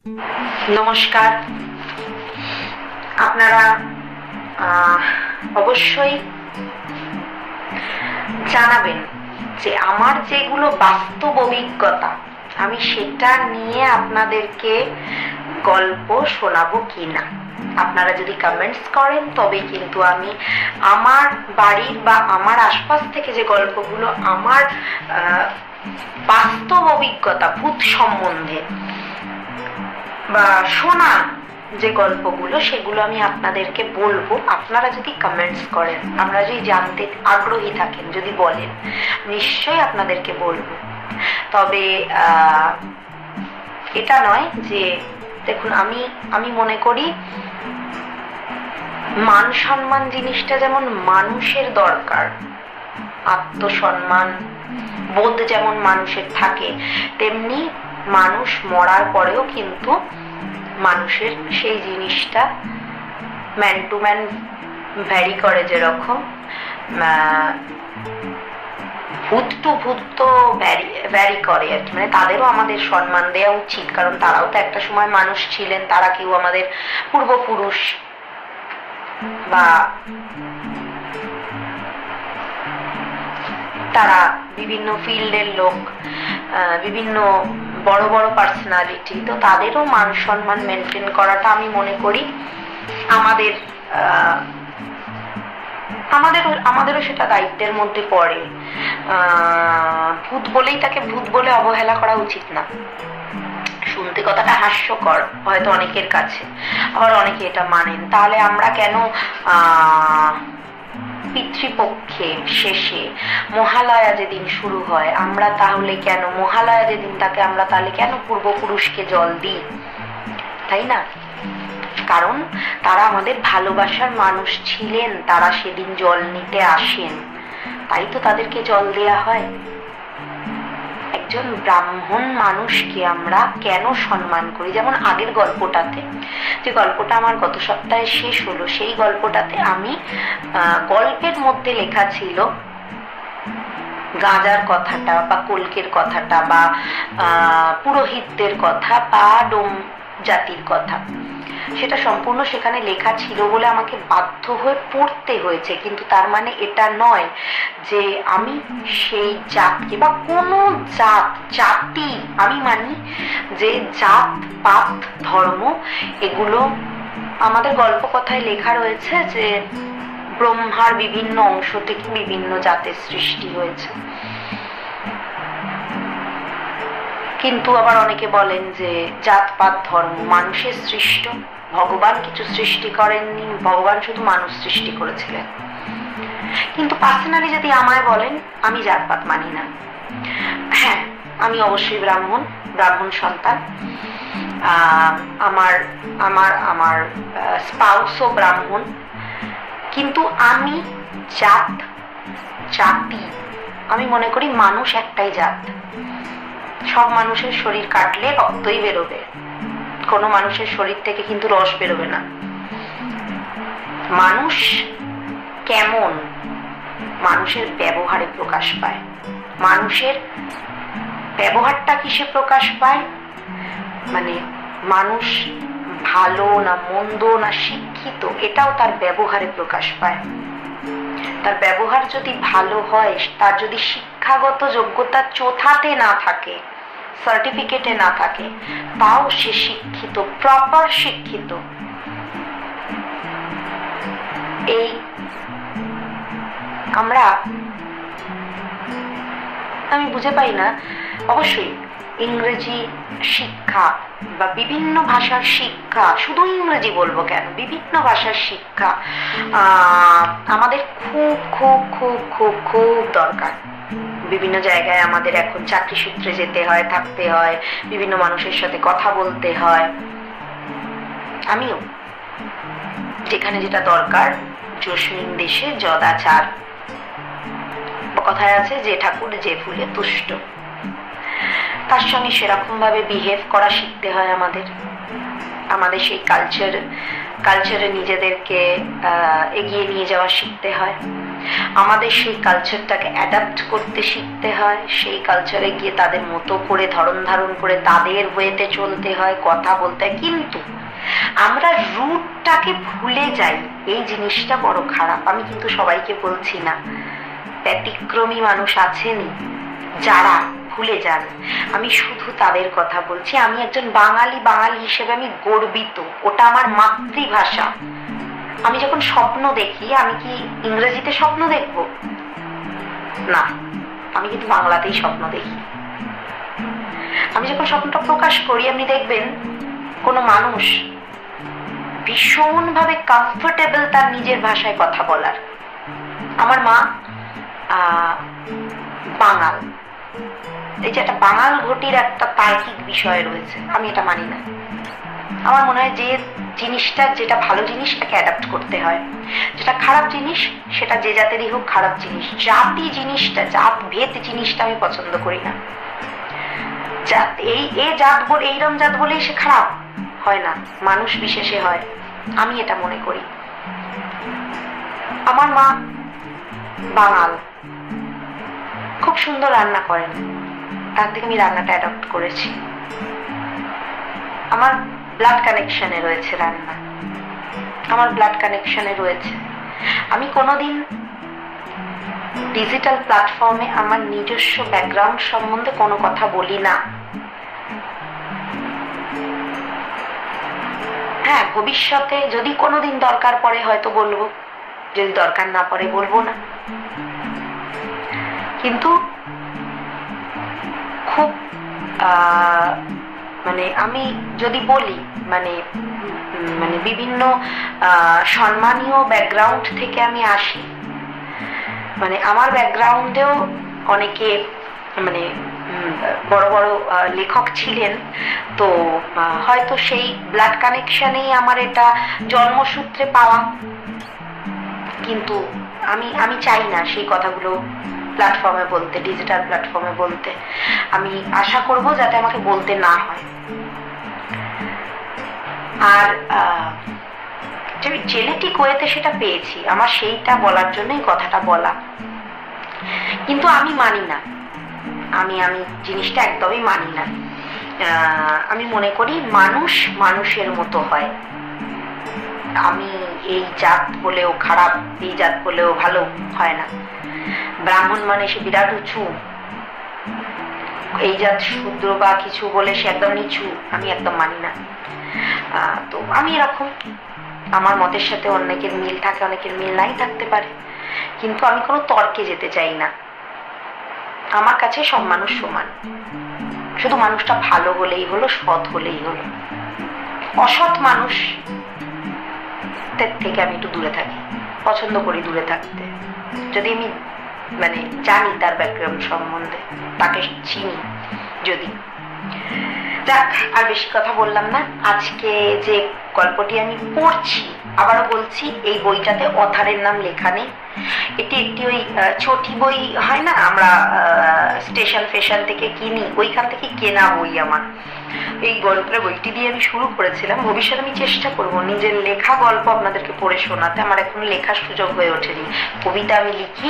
নমস্কার। আপনারা অবশ্যই জানাবেন যে আমার যেগুলো বাস্তব অভিজ্ঞতা আমি সেটা নিয়ে আপনাদেরকে গল্প শোনাবো কিনা। আপনারা যদি কমেন্টস করেন তবে কিন্তু আমি আমার বাড়ির বা আমার আশপাশ থেকে যে গল্পগুলো আমার বাস্তব অভিজ্ঞতা ভূত সম্বন্ধে বা শোনা যে গল্পগুলো সেগুলো আমি আপনাদেরকে বলবো। আপনারা যদি কমেন্টস করেন, আপনারা যদি জানতে আগ্রহী থাকেন, যদি বলেন, নিশ্চয়ই আপনাদেরকে বলবো। তবে এটা নয় যে দেখুন, আমি মনে করি মান সম্মান জিনিসটা যেমন মানুষের দরকার, আত্মসম্মান বোধ যেমন মানুষের থাকে, তেমনি মানুষ মরার পরেও কিন্তু মানুষের সেই জিনিসটা ম্যান টু ম্যান ভ্যারি করে। যেরকম ভূত টু ভূত তো ভ্যারি করে আর কি, মানে তাদেরও আমাদের সম্মান দেওয়া উচিত, কারণ তারাও তো একটা সময় মানুষ ছিলেন। তারা কেউ আমাদের পূর্বপুরুষ বা তারা বিভিন্ন ফিল্ডের লোক, বিভিন্ন বড় বড় পার্সোনালিটি, তো তাদেরও মান সম্মান মেনটেন করাটা আমি মনে করি আমাদেরও সেটা দায়িত্বের মধ্যে পড়ে। ভূত বলেই তাকে ভূত বলে অবহেলা করা উচিত না। শুনতে কথাটা হাস্যকর হয়তো অনেকের কাছে, আবার অনেকে এটা মানেন। তাহলে আমরা কেন পিতৃপক্ষে শেষে মহালয়া যেদিন শুরু হয়, আমরা তাহলে কেন মহালয়া যেদিন তাকে আমরা তাহলে কেন পূর্বপুরুষকে জল দিই, তাই না? কারণ তারা আমাদের ভালোবাসার মানুষ ছিলেন, তারা সেদিন জল নিতে আসেন, তাই তো তাদেরকে জল দেয়া হয়। একজন ব্রাহ্মণ মানুষকে আমরা কেন সম্মান করি? যেমন আগের গল্পটাতে, যে গল্পটা আমার গত সপ্তাহে শেষ হলো, সেই গল্পটাতে আমি গল্পের মধ্যে লেখা ছিল গাঁজার কথাটা বা কলকের কথাটা বা পুরোহিতদের কথা বা ডোম জাতির কথা, সেটা সম্পূর্ণ সেখানে লেখা ছিল বলে আমাকে বাধ্য হয়ে পড়তে হয়েছে। কিন্তু তার মানে এটা নয় যে আমি সেই জাতকে বা কোনো জাতি আমি মানি যে জাত পাত ধর্ম এগুলো, আমাদের গল্প কথায় লেখা রয়েছে যে ব্রহ্মার বিভিন্ন অংশ থেকে বিভিন্ন জাতের সৃষ্টি হয়েছে। কিন্তু আবার অনেকে বলেন যে জাতপাত ধর্ম মানুষের সৃষ্ট, ভগবান কিছু সৃষ্টি করেননি, ভগবান শুধু মানুষ সৃষ্টি করেছিলেন। কিন্তু পার্সোনালি যদি আমায় বলেন, আমি জাতপাত মানি না। হ্যাঁ, আমি অবশ্যই ব্রাহ্মণ সন্তান। আমার আমার আমার স্পাউসও ব্রাহ্মণ। কিন্তু আমি জাতি আমি মনে করি মানুষ একটাই জাত। সব মানুষের শরীর কাটলে রক্তই বেরোবে, কোনো মানুষের শরীর থেকে কিন্তু রস বেরোবে না। মানুষ কেমন, মানুষের ব্যবহারে প্রকাশ পায়। মানুষের ব্যবহারটা কিসে প্রকাশ পায়? মানে মানুষ ভালো না মন্দ না শিক্ষিত, এটাও তার ব্যবহারে প্রকাশ পায়। তার ব্যবহার যদি ভালো হয়, তার যদি শিক্ষাগত যোগ্যতা চোথাতে না থাকে, সার্টিফিকেটে না থাকে, তাও সে শিক্ষিত, প্রপার শিক্ষিত। এই আমি বুঝে পাই না। অবশ্যই ইংরেজি শিক্ষা বা বিভিন্ন ভাষার শিক্ষা, শুধু ইংরেজি বলবো কেন, বিভিন্ন ভাষার শিক্ষা আমাদের খুব খুব খুব খুব খুব দরকার। বিভিন্ন জায়গায় আমাদের এখন চাকরি সূত্রে যেতে হয়, থাকতে হয়, বিভিন্ন মানুষের সাথে কথা বলতে হয়। আমিও যেখানে যেটা দরকার, যস্মিন দেশে যদাচার, কথায় আছে যে ঠাকুর যে ফুলে তুষ্ট। তার সঙ্গে সেরকম ভাবে বিহেভ করা শিখতে হয় আমাদের। আমাদের সেই কালচারে নিজেদেরকে এগিয়ে নিয়ে যাওয়া শিখতে হয়। আমাদের সেই কালচারটাকে অ্যাডাপ্ট করতে শিখতে হয়। সেই কালচারে গিয়ে তাদের মতো করে ধরন ধারণ করে তাদের ওয়েতে চলতে হয়, কথা বলতে হয়। কিন্তু আমরা রুটটাকে ভুলে যাই, এই জিনিসটা বড় খারাপ। আমি কিন্তু সবাইকে বলছি না, ব্যতিক্রমী মানুষ আছেনই যারা ভুলে যান, আমি শুধু তাদের কথা বলছি। আমি একজন বাঙালি হিসেবে আমি গর্বিত, ওটা আমার মাতৃভাষা। আমি যখন স্বপ্ন দেখি, আমি কি ইংরেজিতে স্বপ্ন দেখব? না, আমি কিন্তু বাংলাতেই স্বপ্ন দেখি। আমি যখন স্বপ্নটা প্রকাশ করি, আপনি দেখবেন কোনো মানুষ ভীষণভাবে কমফোর্টেবল তার নিজের ভাষায় কথা বলার। আমার মা বাঙাল, এই যে একটা বাঙাল ঘটির একটা তার্কিক বিষয় রয়েছে, আমি এটা মানি না। আমার মনে হয় যে জিনিসটা, যেটা ভালো জিনিস সেটাকে অ্যাডাপ্ট করতে হয়, যেটা খারাপ জিনিস সেটা যে জাতেরই হোক খারাপ জিনিস। জাতি জিনিসটা, জাত ভেদ জিনিসটা আমি পছন্দ করি না। জাত এই জাত বলে, এইরকম জাত বলেই সে খারাপ হয় না, মানুষ বিশেষে হয়, আমি এটা মনে করি। আমার মা বাঙাল, খুব সুন্দর রান্না করেন, তার থেকে আমি রান্নাটা অ্যাডপ্ট করেছি। আমার ব্লাড কানেকশনে রয়েছে রান্না, আমার ব্লাড কানেকশনে রয়েছে। আমি কোনোদিন ডিজিটাল প্ল্যাটফর্মে আমার নিজস্ব ব্যাকগ্রাউন্ড সম্বন্ধে কোনো কথা বলি না। হ্যাঁ, ভবিষ্যতে যদি কোনোদিন দরকার পড়ে হয়তো বলবো, যদি দরকার না পড়ে বলবো না। কিন্তু খুব মানে আমি যদি বলি, মানে বিভিন্ন সম্মানীয় ব্যাকগ্রাউন্ড থেকে আমি আসি। মানে আমার ব্যাকগ্রাউন্ডেও অনেকে মানে বড় বড় লেখক ছিলেন, তো হয়তো সেই ব্লাড কানেকশনেই আমার এটা জন্মসূত্রে পাওয়া। কিন্তু আমি চাই না সেই কথাগুলো প্ল্যাটফর্মে বলতে, ডিজিটাল প্ল্যাটফর্মে বলতে। আমি আশা করব যাতে আমাকে বলতে না হয়। আর যে জেনেটিক ওয়েতে সেটা পেয়েছি, আমার সেইটা বলার জন্যই কথাটা বলা। কিন্তু আমি মানি না, আমি জিনিসটা একদমই মানি না। আমি মনে করি মানুষ মানুষের মতো হয়। আমি এই জাত বলেও খারাপ, এই জাত বলেও ভালো হয় না। ব্রাহ্মণ মানে সে বিরাট উঁচু, এই জাত শূদ্র বা কিছু বলে সে একদম নিচু, আমি একদম মানি না। তো আমি এরকম, আমার মতের সাথে অনেকের মিল থাকে, অনেকের মিল নাই থাকতে পারে, কিন্তু আমি কোনো তর্কে যেতে চাই না। আমার কাছে সব মানুষ সমান, শুধু মানুষটা ভালো হলেই হলো, সৎ হলেই হলো। অসৎ মানুষ থেকে আমি একটু দূরে থাকি, পছন্দ করি দূরে থাকতে। যদি আমি মানে জানি তার ব্যাকগ্রাউন্ড সম্বন্ধে, তাকে চিনি যদি। যাক, আর বেশি কথা বললাম না। আজকে যে গল্পটি আমি পড়ছি, আবারও বলছি, এই বইটাতে অথারের নাম লেখা নেই। এটি একটি ওই ছোটি বই হয় না, আমরা স্টেশন ফেশন থেকে কিনি, ওইখান থেকে কেনা বই আমার। এই গল্পের বইটি দিয়ে আমি শুরু করেছিলাম। ভবিষ্যতে আমি চেষ্টা করব নিজের লেখা গল্প আপনাদেরকে পড়ে শোনাতে। আমার এখন লেখার সুযোগ হয়ে ওঠেনি। কবিতা আমি লিখি,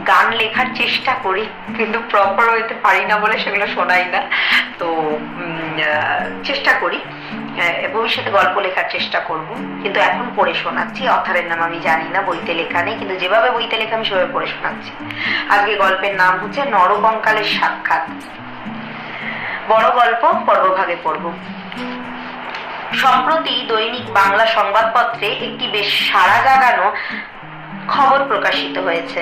গান লেখার চেষ্টা করি, কিন্তু প্রপার হইতে পারি না বলে সেগুলো শোনাই না। তো চেষ্টা করি, ভবিষ্যতে গল্প লেখার চেষ্টা করব, কিন্তু এখন পড়ে শোনাচ্ছি। অথারের নাম আমি জানি না, বইতে লেখা নেই, কিন্তু যেভাবে বইতে লেখা আমি সেভাবে পড়ে শোনাচ্ছি। আজকে গল্পের নাম হচ্ছে নরকঙ্কালের সাক্ষাৎ। বড় গল্প পর্বভাগে পড়ব। সম্প্রতি দৈনিক বাংলা সংবাদপত্রে একটি বেশ সাড়া জাগানো খবর প্রকাশিত হয়েছে।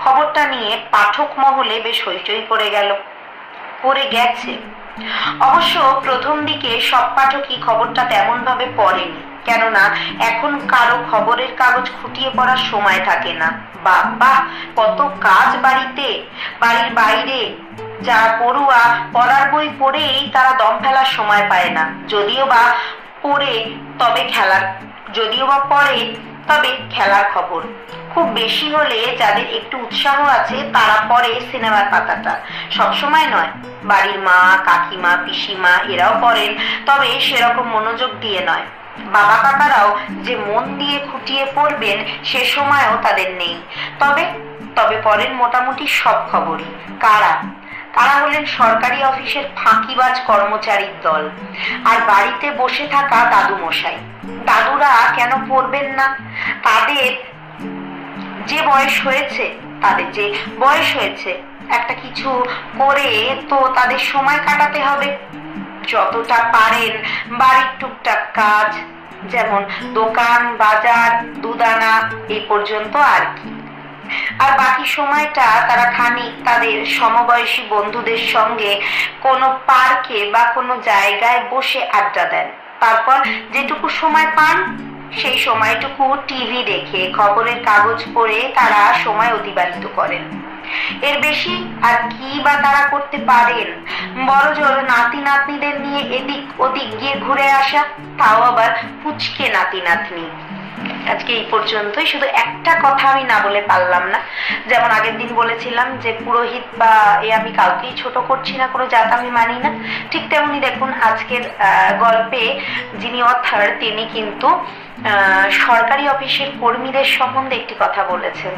খবরটা নিয়ে পাঠক মহলে বেশ হইচই পড়ে গেছে। অবশ্য প্রথম দিকে সব পাঠকই খবরটা তেমন ভাবে পড়েনি, কেননা এখন কারো খবরের কাগজ খুঁটিয়ে পড়ার সময় থাকে না। বাবা, কত কাজ বাড়িতে, বাড়ির বাইরে। যারা পড়ুয়া, পড়ার বই পড়েই তারা দম ফেলার সময় পায় না। যদিও বা পড়ে তবে খেলার খবর খুব বেশি হলে যাদের একটু উৎসাহ আছে তারা পড়ে সিনেমার পাতাটা, সবসময় নয়। বাড়ির মা, কাকিমা, পিসিমা এরাও পড়েন, তবে সেরকম মনোযোগ দিয়ে নয়। বাবা কাকারাও যে মন দিয়ে খুঁটিয়ে পড়বেন সে সময়ও তাদের নেই। তবে তবে পড়েন মোটামুটি সব খবরই। কারা? তারা হলেন সরকারি অফিসের ফাঁকিবাজ কর্মচারীর দল আর বাড়িতে বসে থাকা দাদু মশাই। দাদুরা কেন পড়বেন না? তাদের যে বয়স হয়েছে একটা কিছু করে তো তাদের সময় কাটাতে হবে। যতটা পারেন বাড়ির টুকটাক কাজ, যেমন দোকান, বাজার, দুদানা এই পর্যন্ত আর কি। আর বাকি সময়টা তারা খানিক তাদের সমবয়সী বন্ধুদের সঙ্গে কোনো পার্কে বা কোনো জায়গায় বসে আড্ডা দেন। তারপর যেটুকু সময় পান সেই সময়টুকু টিভি দেখে, খবরের কাগজ পড়ে তারা সময় অতিবাহিত করেন। এর বেশি আর কি বা তারা করতে পারেন? বড়জোর নাতি নাতনিদের নিয়ে এদিক ওদিক গিয়ে ঘুরে আসা, তাও আবার পুচকে নাতি নাতনি। আজকে এই পর্যন্তই। শুধু একটা কথা আমি না বলে পারলাম না। যেমন আগের দিন বলেছিলাম যে পুরোহিত বা আমি কাউকেই ছোট করছি না, কোনো জাত আমি মানি না, ঠিক তেমনি দেখুন আজকের গল্পে যিনি অথার তিনি কিন্তু সরকারি অফিসের কর্মীদের সম্বন্ধে একটি কথা বলেছেন,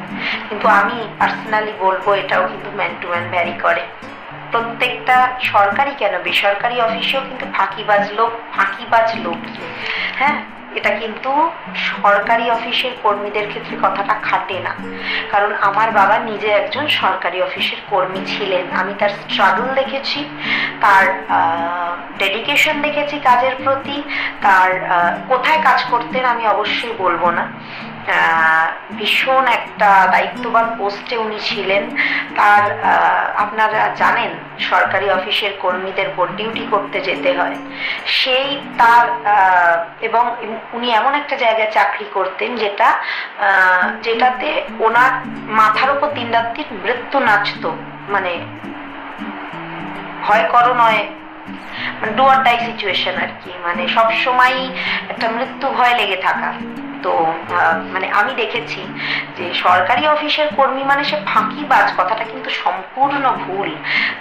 কিন্তু আমি পার্সোনালি বলবো এটাও কিন্তু ম্যান টু ম্যান ভ্যারি করে। প্রত্যেকটা সরকারি কেন বেসরকারি অফিসেও কিন্তু ফাঁকিবাজ লোক। হ্যাঁ, এটা কিন্তু সরকারি অফিসের কর্মীদের ক্ষেত্রে কথাটা খাটে না, কারণ আমার বাবা নিজে একজন সরকারি অফিসের কর্মী ছিলেন। আমি তার স্ট্রাগল দেখেছি, তার ডেডিকেশন দেখেছি কাজের প্রতি। তার কোথায় কাজ করতেন আমি অবশ্যই বলবো না, ভীষণ একটা দায়িত্ববান পোস্টে উনি ছিলেন। তার আপনারা জানেন সরকারি অফিসের কর্মীদের বোর্ড ডিউটি করতে যেতে হয়, সেই তার এবং উনি এমন একটা জায়গায় চাকরি করতেন যেটাতে ওনার মাথার উপর দিন রাত্রির মৃত্যু নাচতো, মানে ভয় করো নয়, ডু অর ডাই সিচুয়েশন আর কি, মানে সবসময় একটা মৃত্যু ভয় লেগে থাকা। তো মানে আমি দেখেছি যে সরকারি অফিসের কর্মী মানে সে ফাঁকিবাজ, কথাটা কিন্তু সম্পূর্ণ ভুল।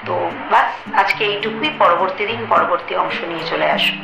তো বাস আজকে এইটুকুই, পরবর্তী দিন পরবর্তী অংশ নিয়ে চলে আসবো।